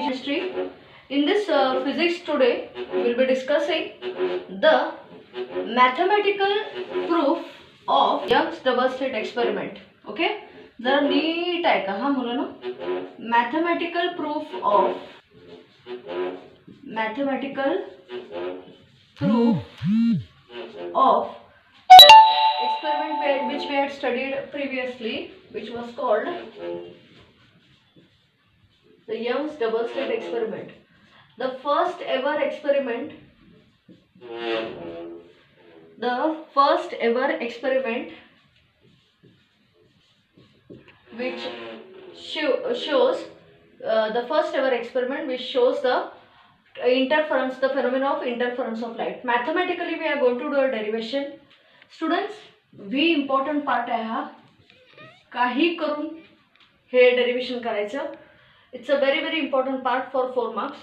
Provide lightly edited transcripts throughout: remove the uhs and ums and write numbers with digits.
history. In this physics today, we will be discussing the mathematical proof of Young's double slit experiment. Okay, जरा NEET ऐका हा मुलांनो. Mathematical proof of experiment which we had studied previously, which was called the Young's double slit experiment. The first ever experiment which shows the interference, the phenomenon of interference of light. Mathematically we are going to do a derivation. Students, very important part आहे हा. काही करून हे derivation करायचं. It's a very important part for 4 marks.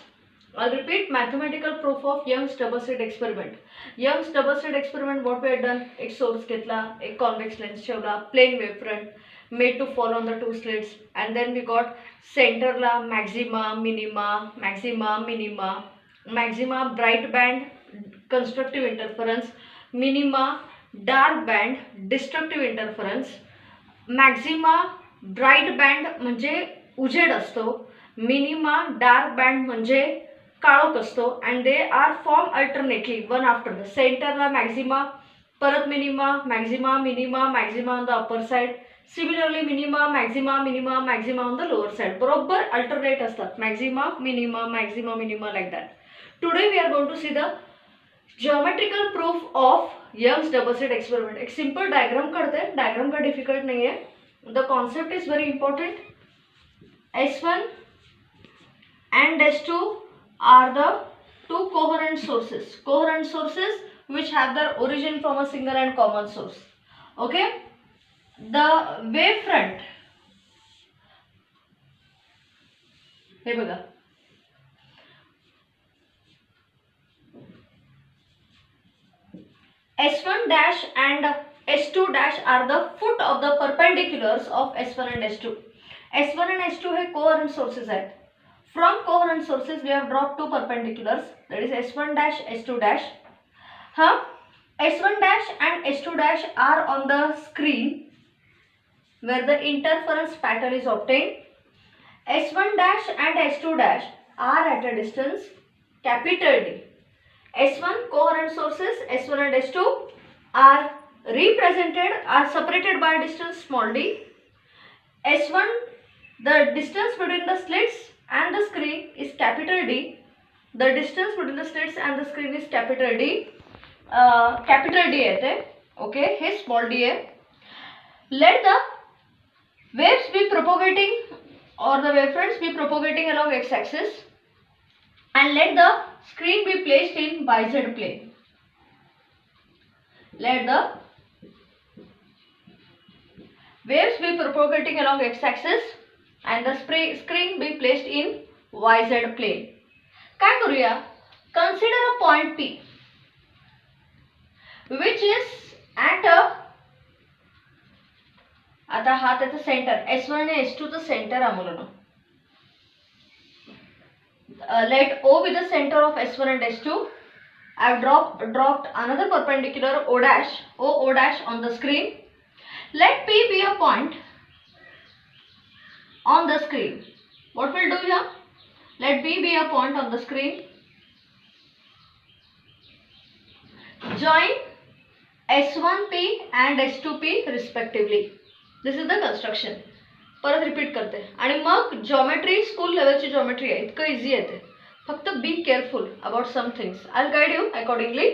I'll repeat: mathematical proof of Young's double slit experiment. Young's double slit experiment, what we had done, एक source घेतला, एक convex lens ठेवला, plain wavefront made to fall on the two slits, and then we got center La maxima, minima, maxima bright band constructive interference, minima dark band destructive interference. maxima bright band म्हणजे उजेड असतो, minima dark band म्हणजे काळोख असतो, and they are formed alternately one after the. center La maxima, परत minima on the upper side, similarly minima on the lower side. बरोबर alternate असतात, maxima minima like that. Today we are going to see the geometrical proof of Young's double slit experiment. एक simple diagram करते हैं, diagram का difficult नहीं है. The concept is very important. S1 and S2 are the two coherent sources which have their origin from a single and common source. Okay, the wavefront, हे बघा, S1 dash and S2 dash are the foot of the perpendiculars of S1 and S2. S1 and S2 है coherent sources है. From coherent sources we have dropped two perpendiculars, that is S1 dash, S2 dash. S1 dash and S2 dash are on the screen where the interference pattern is obtained. S1 dash and S2 dash are at a distance capital D. S1 coherent sources, S1 and S2 are separated by a distance small d. S1, the distance between the slits and the screen is capital D. The distance between the slits and the screen is capital D. Capital D है, okay, हे small d है. Let the waves be propagating or the wavefronts be propagating along x-axis, and let the screen be placed in YZ plane. Let the waves be propagating along x-axis and the screen be placed in YZ plane. काय करूया? Consider a point P which is at a, आता हा त्याचा centre S1 आणि S2 चा centre आहे मुलांनो. Let O be the center of S1 and S2. I have dropped another perpendicular O dash on the screen. Let P be a point on the screen. What will do here? Let P be a point on the screen. Join S1P and S2P respectively. This is the construction. परत repeat करते आणि मग geometry school लेवलची geometry आहे, इतकं easy आहे ते. फक्त be careful about some things. I will guide you accordingly.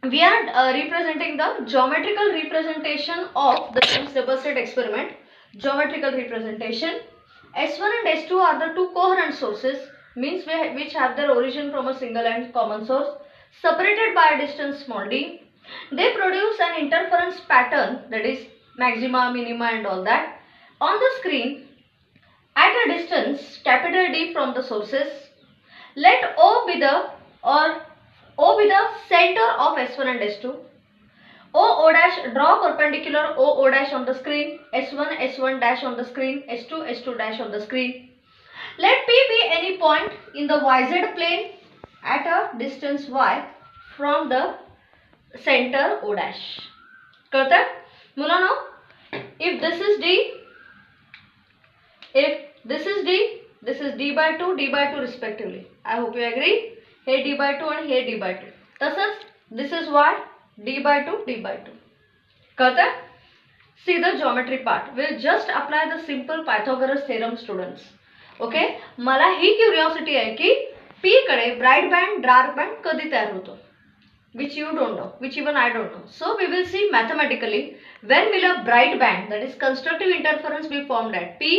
We are representing the geometrical representation of the Young's double slit experiment. Geometrical representation. S1 and S2 are the two coherent sources, means which have their origin from a single and common source, separated by a distance small d. They produce an interference pattern, that is maxima, minima and all that, on the screen at a distance capital D from the sources. Let O be the center of S1 and S2. O dash, draw perpendicular O dash on the screen, S1 dash on the screen, S2 dash on the screen. Let P be any point in the YZ plane at a distance y from the center O dash. कळतंय मुलांनो? If this is D, if this is D, this is D by 2, D by 2 respectively. I hope you agree. Hey D by 2 आणि हे D by 2. तसंच this is Y, D by 2, D by 2. कळतंय? See the geometry part. We'll just apply the simple Pythagoras theorem, students. Okay? मला ही curiosity आहे की P कडे bright band dark band कधी तयार होतो, which you don't know, which even I don't know. So we will see mathematically when will a bright band, that is constructive interference, be formed at P,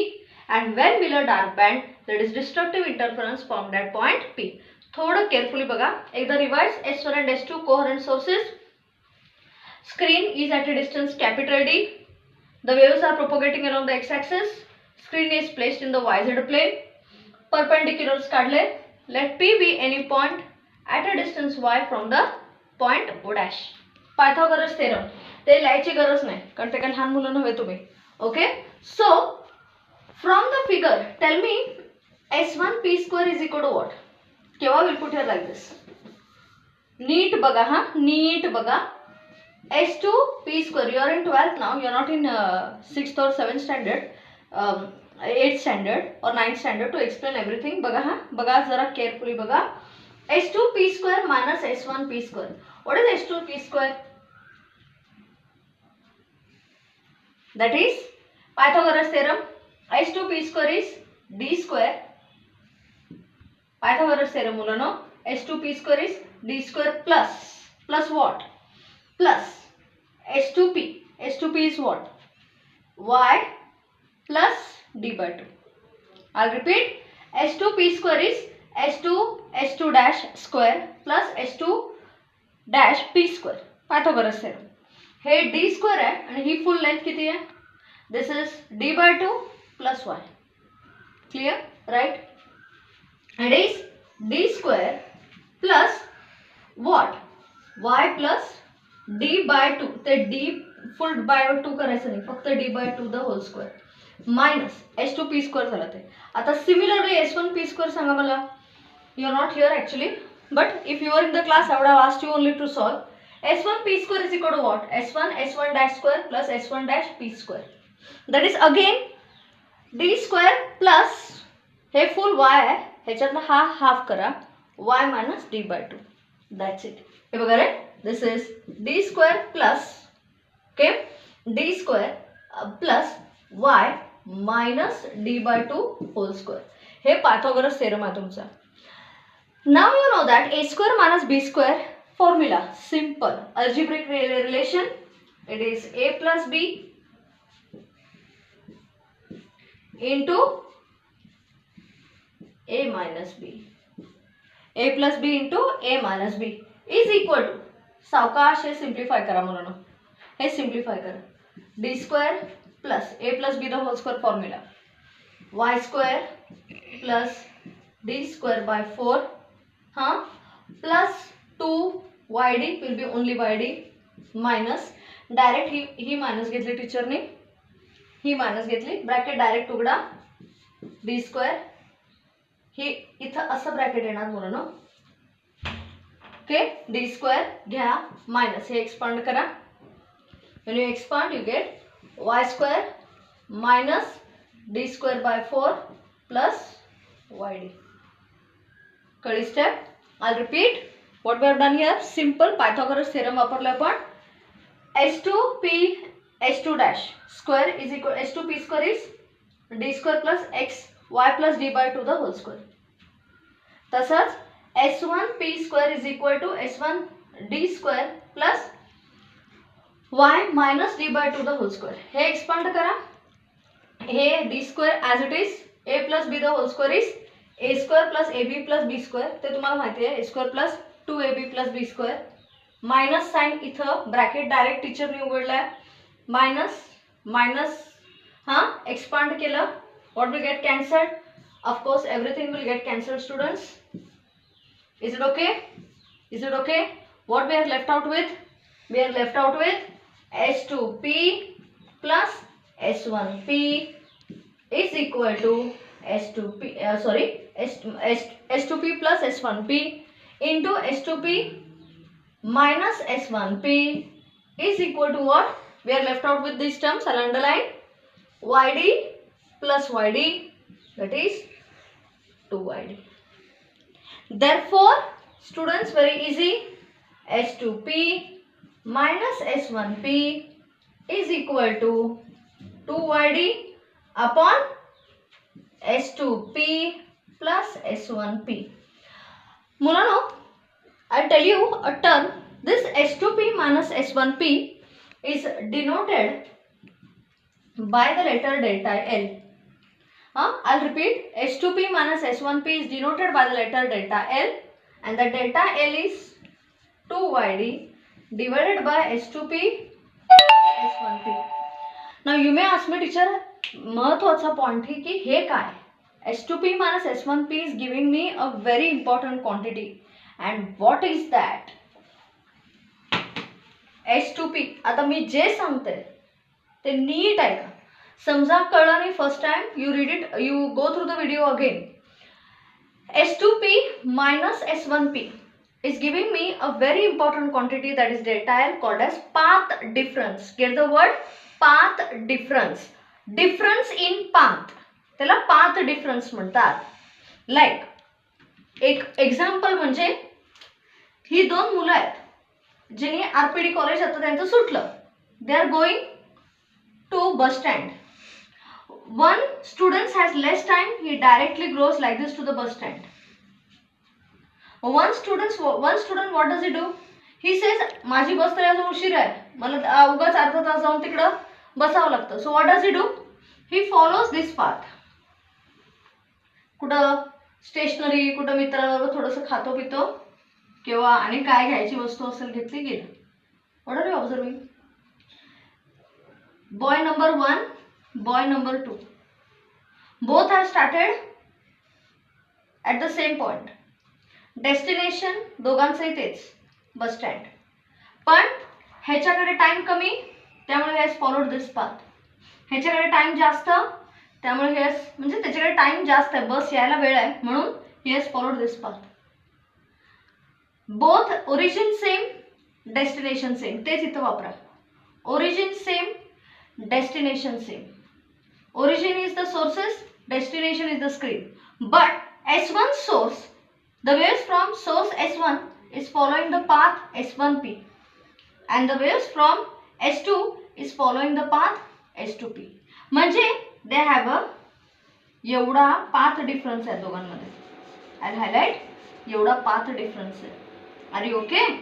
and when will a dark band, that is destructive interference, formed at point P. थोडं carefully बघा. एकदा revise. S1 and S2 coherent sources. Screen is at a distance capital D. The waves are propagating along the x-axis. Screen is placed in the YZ plane. Perpendiculars काढले. Let P be any point at a distance y from the point O dash. Pythagoras theorem. ते लिहायची गरज नाही कारण ते काय लहान मुलं नव्हे तुम्ही. Okay? So from the figure, tell me S1 P square is equal to what? केव्हा will put here like this? Neat बघा हा. Neat बघा. S2 P square. You are in 12th now. You are not in 6th or 7th standard, 8th standard or 9th standard to explain everything. बघा हा. बघा जरा carefully बघा. S2 P square minus S1 P square. What is S2 P square? That is Pythagoras theorem. S2 P square is D square. Pythagoras theorem मुलांनो. S2 P square is D square plus what? Plus S2P. S2P is what? Y plus D by 2. I'll repeat. S2P square is S2 dash square plus S2 dash P square. Pythagoras theorem. Hey D square है आणि ही full length किती है? This is D by 2 plus Y. Clear? Right? It is D square plus what? Y plus D by 2. ते D full by 2 करायचं नाही, फक्त D by 2 the whole square minus S2P square झाला ते. आता similarly S1P square सांगा मला. You are not here actually, but if you were in the class I would have asked you only to solve. S1P square is equal to what? S1 dash square plus S1 dash P square. That is again D square plus hey full Y आहे, ह्याच्यातला हा half करा, Y minus D by 2. That's it. हे बघा रे, this is D square plus, okay, D square plus Y minus D by 2 whole square. Hey Pythagoras theorem आहे तुमचा. Now you know that A square minus B square formula, simple algebraic relation. It is A plus B into A minus B. A plus B into A minus B is equal to, सावकाश हे simplify करा मुलांनो, हे simplify करा. D square plus A plus B the whole square formula. Y square plus D square by 4 plus 2 YD will be only YD minus direct he minus घेतली टीचरने, ही minus घेतली, bracket direct उघडा. D square ही इथं असं bracket येणार मुलांनो. Okay, D square घ्या minus हे expand करा. when you expand you get Y square minus D square by 4 plus YD. कळली step? I'll repeat what we have done here. Simple Pythagoras theorem वापरला आपण. S2 dash square is equal, S2P square is D square plus X Y plus D by 2 the whole square. तसंच S1P square is equal to S1D square plus Y minus D by 2 the whole square. Hey expand करा. हे D square as it is, A plus B the whole square is A square plus AB plus B square. ते तुम्हाला माहिती आहे, A square plus 2AB plus B square. Minus sign इथं bracket direct टीचरने उघडलाय. Minus expand केलं. What will get cancelled? Of course, everything will get cancelled, students. Is it okay? Is it okay? What we are left out with? We are left out with S2P plus S1P is equal to S2P S2P plus S1P into S2P minus S1P is equal to what? We are left out with these terms. I'll underline YD plus YD, that is 2YD. Therefore, students, very easy, S2P minus S1P is equal to 2YD upon S2P plus S1P. मुलांनो, I'll tell you a term. This S2P minus S1P is denoted by the letter delta L. I'll repeat. S2P minus S1P is denoted by the letter delta L, and the delta L is 2YD divided by S2P S1P. Now you may ask me, teacher, महत्वाचा point है कि हे काय? S2P minus S1P is giving me a very important quantity, and what is that? S2P. आता मी जे सांगते ते NEET आहे का? समजा कळलं नाही first time, you read it, you go through the video again. S2P minus S1P is giving me a very important quantity, that is delta L, called as path difference. Get the word path difference. Difference in path, त्याला path difference म्हणतात. Like एक example म्हणजे ही दोन मुलं आहेत जिने RPD college आता त्यांचं सुटलं. They are going to bus stand. One student has less time, he directly goes like this to the bus stand. One student, what does he do? He says, माझी बस तर अजून उशीर आहे, मला उगाच अर्धा तास जाऊन तिकडं बसावं लागतं. So what does he do? He follows this path. कुठं स्टेशनरी, कुठं मित्राबरोबर थोडंसं खातो पितो किंवा आणि काय घ्यायची वस्तू असेल घेतली गेली. What are you observing? Boy number 1, boy number 2. Both have started at the same point. Destination दोघांचंही तेच, बस स्टँड. पण ह्याच्याकडे टाइम कमी, त्यामुळे he has followed this path. ह्याच्याकडे टाइम जास्त, त्यामुळे he has, म्हणजे त्याच्याकडे टाइम जास्त आहे, बस यायला वेळ आहे, म्हणून he has followed this path. Both origin same, destination same. तेच इथं वापरा. Origin same, destination same. Origin is the sources, destination is the screen. But S1 source, the waves from source S1 is following the path S1P, and the waves from S2 is following the path S2P. म्हणजे they have a एवढा path difference आहे दोघांमध्ये. I'll highlight, एवढा path difference आहे. Are you okay?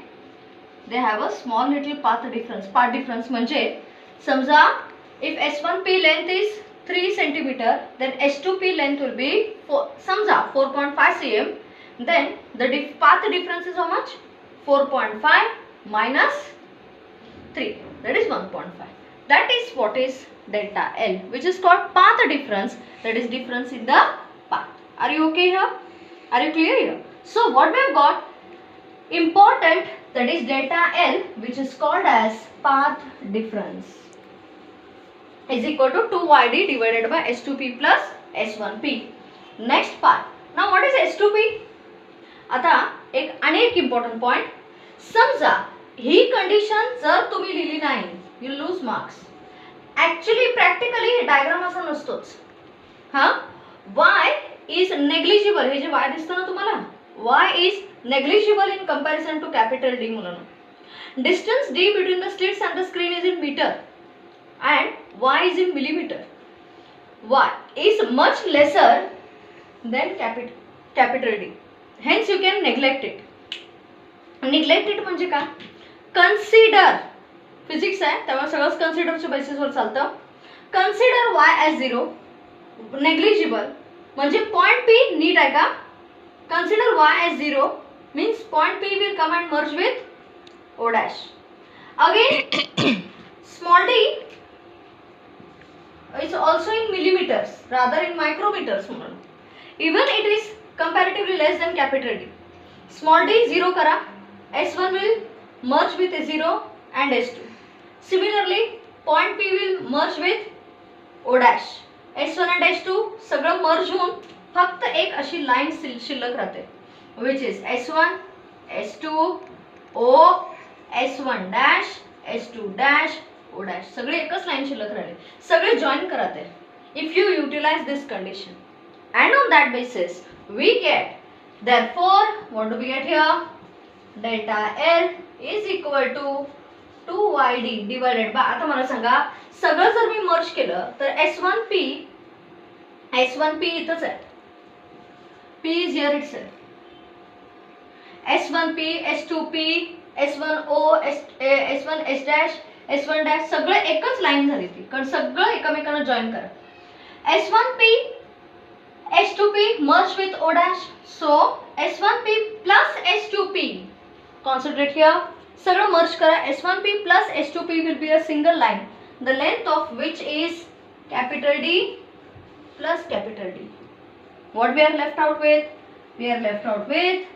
They have a small little path difference. Path difference म्हणजे समजा if S1P length is 3 centimeter, then S2P length will be समजा 4.5 cm. Then the path difference is how much? 4.5 minus 3, that is 1.5. That is what is delta L, which is called path difference. That is difference in the path. Are you okay here? Are you clear here? So what we have got important, that is delta L, which is called as path difference, is equal to 2YD divided by S2P plus S1P. Next part. Now what is S2P? आता एक अनेक important point. समजा ही condition जर तुम्ही लिहिली नाही, you lose marks. Actually practically diagram असा नसतोच. Y is negligible. हे जे Y दिसतं ना तुम्हाला, Y is negligible in comparison to capital D म्हणून. Distance D between the slits and the screen is in meter and Y is in millimeter. Y is much lesser than capital D. Hence you can neglect it. Neglect it म्हणजे काय? Consider. Physics आहे त्यामुळे सगळंच कन्सिडरच्या बेसिसवर चालतं. Consider Y as 0. Negligible म्हणजे point P NEET आहे का? Consider Y as 0 means point P will come and merge with O dash. Again small d is also in millimeters rather in micrometers. Even it is comparatively less than capital D. Small d 0 करा, S1 will merge with S0 and S2. Similarly point P will merge with O dash. S1 and S2 सगळं मर्ज होऊन फक्त एक अशी line शिल्लक राहते, which is S1 S2 O S1 dash S2 dash O dash, सगळे एकच लाईन शिल्लक राहिले, सगळे जॉईन करा ते. If you utilize this condition and on that basis we get, therefore what do we get here, delta L is equal to 2YD divided by, आता मला सांगा सगळं जर मी मर्ज केलं तर S1P इथंच आहे, P is here itself, S1P S2P S1O S1 S dash S1 dash सगळं एकच लाईन झाली ती, कारण सगळं एकमेकांना जॉईन करा. S1P S2P merged with O dash, so S1P plus S2P, concentrate here, सगळं merge करा. S1P plus S2P will be a single line, the length of which is capital D plus capital D. What we are left out with? We are left out with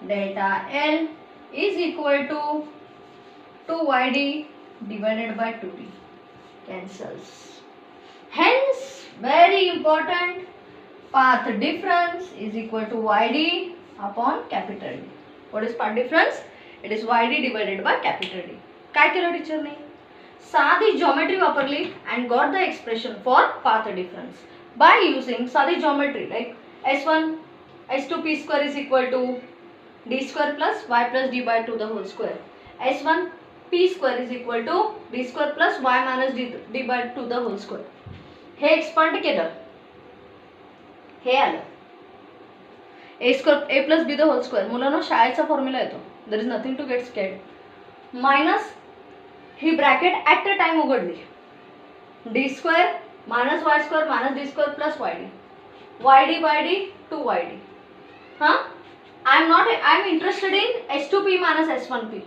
delta L is equal to 2YD divided by 2D. Cancels. Hence, very important, path difference is equal to YD upon capital D. What is path difference? It is YD divided by capital D. काय केलं टीचरने? साधी geometry वापरली and got the expression for path difference by using साधी geometry like S1 S2P square is equal to D square plus Y plus D by 2 the whole square. S1 P square is equal to D square plus Y minus D by 2 the whole square. हे expand केलं, हे आलं A square A plus B the whole square. मुलांना शाळेचा formula येतो, there is nothing to get scared. Minus ही bracket at a time उघडली, D square minus Y square minus D square plus Y D by D 2YD. हां, I am interested in S2P minus S1P.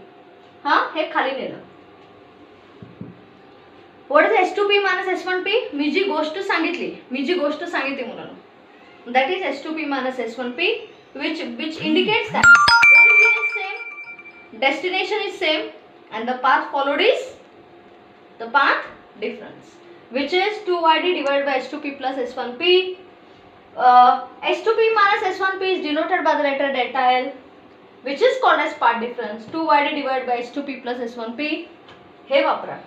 हां, हे खाली नेलं. What is S2P minus S1P? मी जी गोष्ट सांगितली मुलांना, that is S2P minus S1P, which indicates that origin is same, destination is same, and the path followed is the path difference, which is 2YD divided by S2P plus S1P. S2P minus S1P is denoted by the letter delta L, which is called as path difference. 2YD divided by S2P plus S1P. हे वापरा.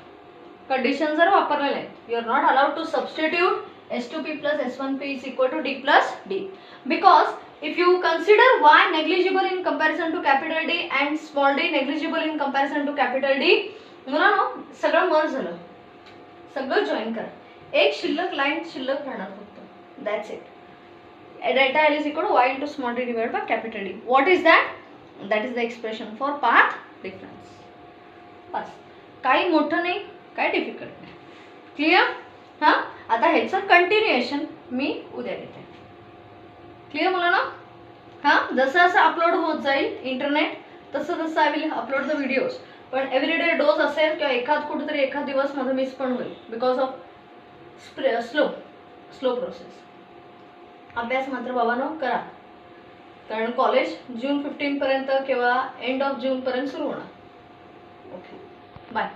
Condition जर वापरलेले आहेत, you are not allowed to substitute S2P plus S1P is equal to D plus D, because if you consider Y negligible in comparison to capital D and small d negligible in comparison to capital D, मुलांनो सगळं मर्ज झालं, सगळं join करा, एक शिल्लक line शिल्लक राहणार फक्त, that's it. Delta L is equal to Y into small d divided by capital D. What is that? That is the expression for path difference. बस, काही मोठं नाही, काय डिफिकल्ट नाही. क्लिअर? हां, आता ह्याचं कंटिन्युएशन मी उद्या देते. क्लिअर मुलांना? हां, जसं जसं अपलोड होत जाईल इंटरनेट तसं तसं I will upload the videos. पण एव्हरीडे डोज असेल किंवा कुठेतरी एखाद दिवस माझं मिस पण होईल बिकॉज ऑफ स्लो प्रोसेस. अभ्यास मात्र बाबांनो करा, कारण कॉलेज जून 15 पर्यंत किंवा एंड ऑफ जून पर्यंत सुरू होणार. Okay, bye.